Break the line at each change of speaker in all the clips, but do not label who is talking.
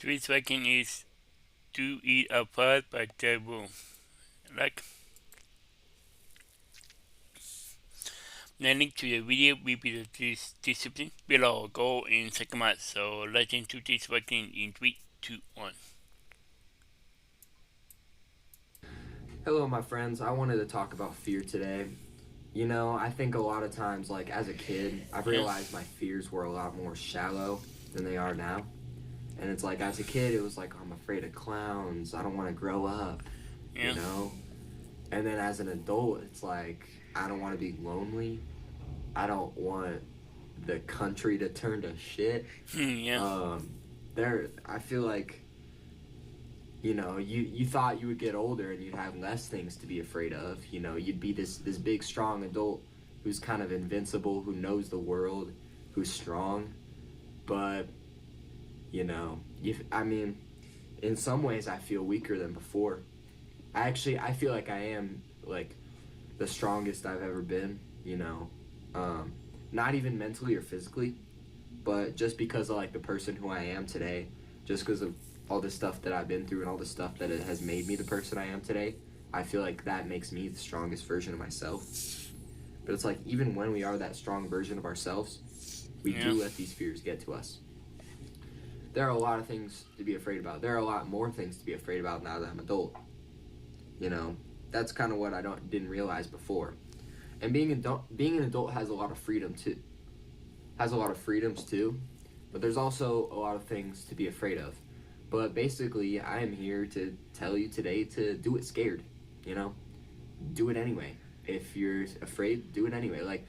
Today's second is to eat a apart by table. Like, the link to the video will be the discipline below. Go in second month. So let's into this second in 3, 2, 1.
Hello, my friends. I wanted to talk about fear today. I think a lot of times, like as a kid, I've
Yeah,
realized my fears were a lot more shallow than they are now. And it's like, as a kid, it was like, I'm afraid of clowns. I don't want to grow up, you
yeah,
know? And then as an adult, it's like, I don't want to be lonely. I don't want the country to turn to shit.
yeah,
Um, I feel like you thought you would get older and you'd have less things to be afraid of. You'd be this big strong adult who's kind of invincible, who knows the world, who's strong. But I mean, in some ways, I feel weaker than before. I feel like I am like the strongest I've ever been. Um, Not even mentally or physically, but just because of like the person who I am today, just because of all the stuff that I've been through and all the stuff that it has made me the person I am today, I feel like that makes me the strongest version of myself. But it's like even when we are that strong version of ourselves, we
yeah,
do let these fears get to us. There are a lot of things to be afraid about. There are a lot more things to be afraid about now that I'm adult. You know, that's kind of what I didn't realize before. And being an adult has a lot of freedom too. Has a lot of freedoms too, but there's also a lot of things to be afraid of. But basically, I am here to tell you today to do it scared. You know, do it anyway. If you're afraid, do it anyway. Like,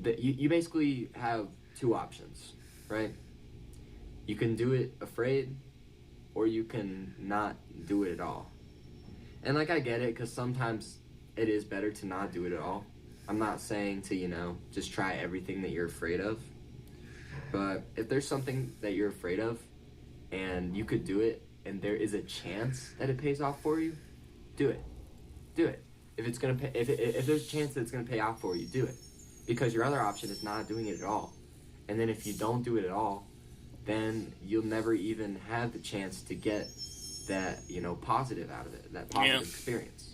you basically have two options, right? You can do it afraid, or you can not do it at all. And like, I get it, because sometimes it is better to not do it at all. I'm not saying to, just try everything that you're afraid of. But if there's something that you're afraid of and you could do it and there is a chance that it pays off for you, do it. Do it. If it's gonna pay, if there's a chance that it's gonna pay off for you, do it. Because your other option is not doing it at all. And then if you don't do it at all, then you'll never even have the chance to get that, positive out of it, that
yeah,
positive experience.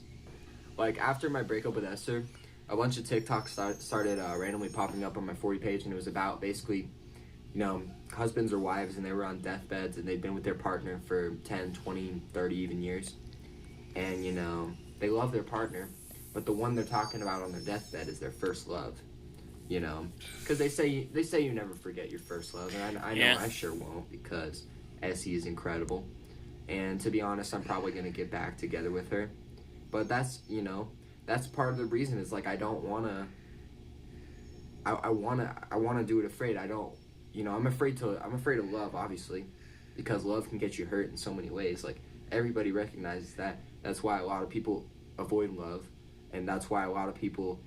Like after my breakup with Esther, a bunch of TikToks started randomly popping up on my 40 page, and it was about basically, husbands or wives, and they were on deathbeds, and they'd been with their partner for 10, 20, 30 even years. And, they love their partner, but the one they're talking about on their deathbed is their first love, Because they say you never forget your first love, and I know
yeah,
I sure won't, because Essie is incredible. And to be honest, I'm probably going to get back together with her. But that's part of the reason is like I don't want to I want to do it afraid. I don't, I'm afraid of love, obviously, because love can get you hurt in so many ways. Like everybody recognizes that. That's why a lot of people avoid love, and that's why a lot of people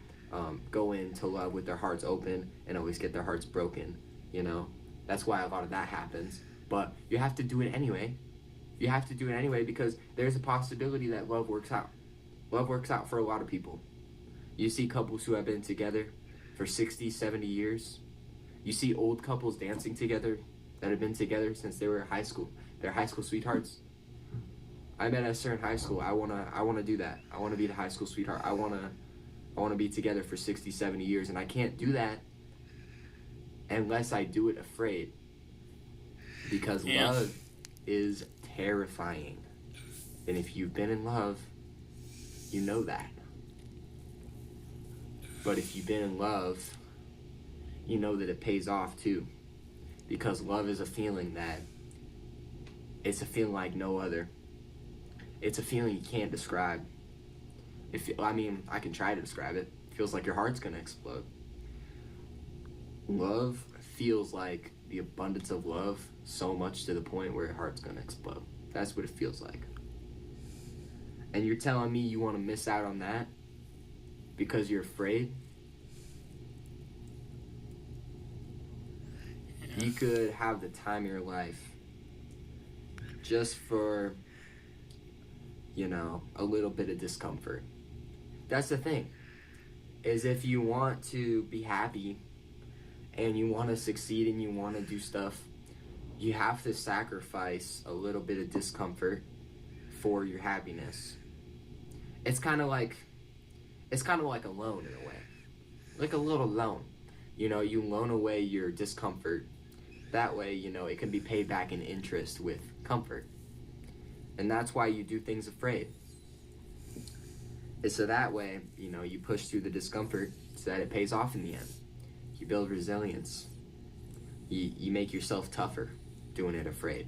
go into love with their hearts open and always get their hearts broken. That's why a lot of that happens. But you have to do it anyway. You have to do it anyway because there's a possibility that love works out. Love works out for a lot of people. You see couples who have been together for 60, 70 years. You see old couples dancing together that have been together since they were in high school. They're high school sweethearts. I met Esther in high school. I wanna do that. I wanna be the high school sweetheart. I wanna be together for 60, 70 years, and I can't do that unless I do it afraid. Because
yeah,
love is terrifying. And if you've been in love, you know that. But if you've been in love, you know that it pays off too. Because love is a feeling that it's a feeling like no other. It's a feeling you can't describe. I can try to describe it. It feels like your heart's gonna explode. Love feels like the abundance of love so much to the point where your heart's gonna explode. That's what it feels like. And you're telling me you want to miss out on that because you're afraid?
yeah,
You could have the time of your life just for, a little bit of discomfort. That's the thing. Is if you want to be happy and you want to succeed and you want to do stuff, you have to sacrifice a little bit of discomfort for your happiness. It's kind of like a loan in a way, like a little loan. You loan away your discomfort. That way, it can be paid back in interest with comfort. And that's why you do things afraid. It's so that way, you push through the discomfort so that it pays off in the end. You build resilience. You make yourself tougher doing it afraid.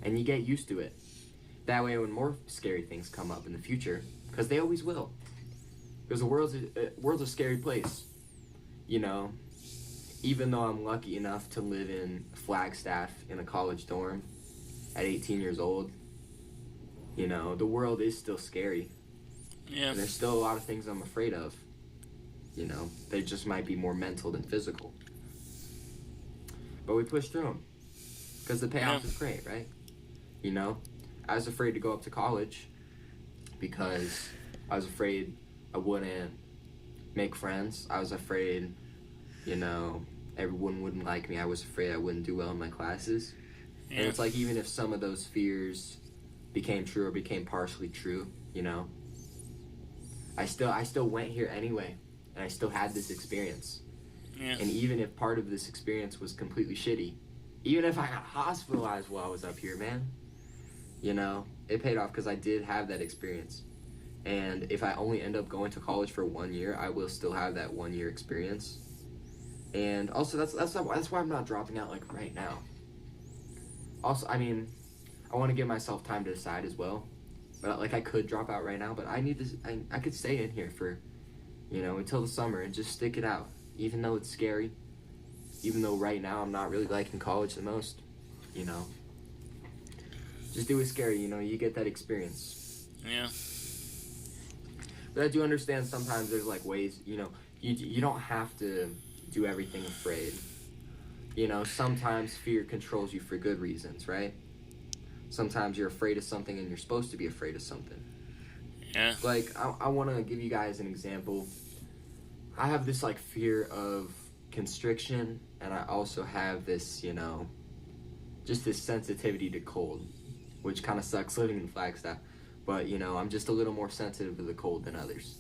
And you get used to it. That way, when more scary things come up in the future, because they always will. Because the world's a scary place. Even though I'm lucky enough to live in Flagstaff in a college dorm at 18 years old, the world is still scary.
Yeah.
And there's still a lot of things I'm afraid of. They just might be more mental than physical. But we push through them. Because the payoff is great, right? I was afraid to go up to college because I was afraid I wouldn't make friends. I was afraid, everyone wouldn't like me. I was afraid I wouldn't do well in my classes.
Yeah.
And it's like, even if some of those fears became true or became partially true, I still went here anyway, and I still had this experience.
Yeah.
And even if part of this experience was completely shitty, even if I got hospitalized while I was up here, man, it paid off because I did have that experience. And if I only end up going to college for 1 year, I will still have that 1 year experience. And also, that's why I'm not dropping out like right now. Also, I want to give myself time to decide as well. But like, I could drop out right now, but I need this. I could stay in here for, until the summer and just stick it out, even though it's scary. Even though right now I'm not really liking college the most, Just do it scary, you get that experience.
Yeah.
But I do understand sometimes there's like ways, you don't have to do everything afraid. Sometimes fear controls you for good reasons, right? Sometimes you're afraid of something and you're supposed to be afraid of something.
Yeah.
Like, I want to give you guys an example. I have this like fear of constriction, and I also have this, just this sensitivity to cold, which kind of sucks living in Flagstaff. But, I'm just a little more sensitive to the cold than others.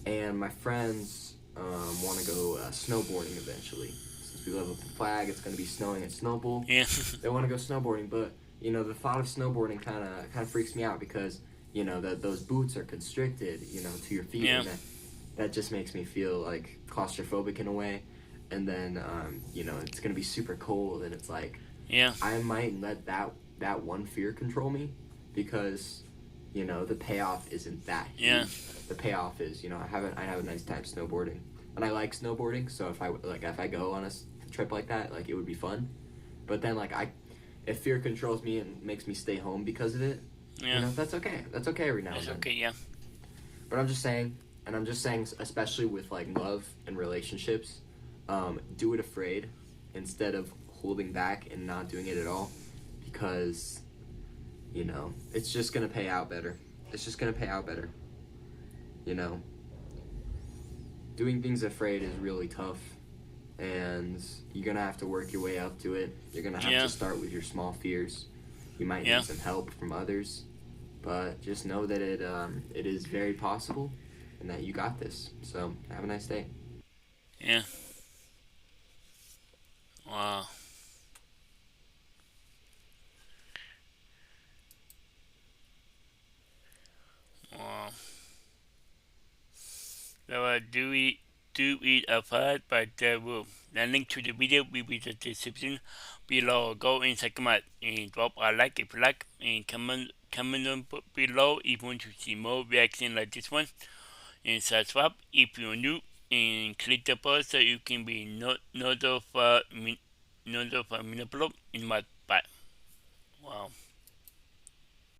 And my friends want to go snowboarding eventually. Since we live up in Flag, it's going to be snowing at Snowball.
Yeah.
They want to go snowboarding, but, the thought of snowboarding kind of freaks me out because, those boots are constricted, to your feet.
Yeah.
And that just makes me feel, like, claustrophobic in a way. And then, it's going to be super cold, and it's like,
Yeah.
I might let that one fear control me because, the payoff isn't that huge.
Yeah.
The payoff is, I have a nice time snowboarding, and I like snowboarding. So if I go on a trip like that, like, it would be fun. But then, like, if fear controls me and makes me stay home because of it,
Yeah.
that's okay. That's okay every now and
It's
then.
okay. Yeah.
But I'm just saying, especially with like love and relationships, do it afraid instead of holding back and not doing it at all, because it's just gonna pay out better. It's just gonna pay out better. Doing things afraid is really tough, and you're gonna have to work your way up to it. You're gonna have
Yeah.
to start with your small fears. You might
Yeah.
need some help from others, but just know that it is very possible, and that you got this. So have a nice day.
Yeah. Wow. Wow. So do it apart, but will the link to the video will be the description below. Go and check them out and drop a like if you like, and comment on below if you want to see more reaction like this one, and subscribe if you're new, and click the bell so you can be notified in my bye. Wow.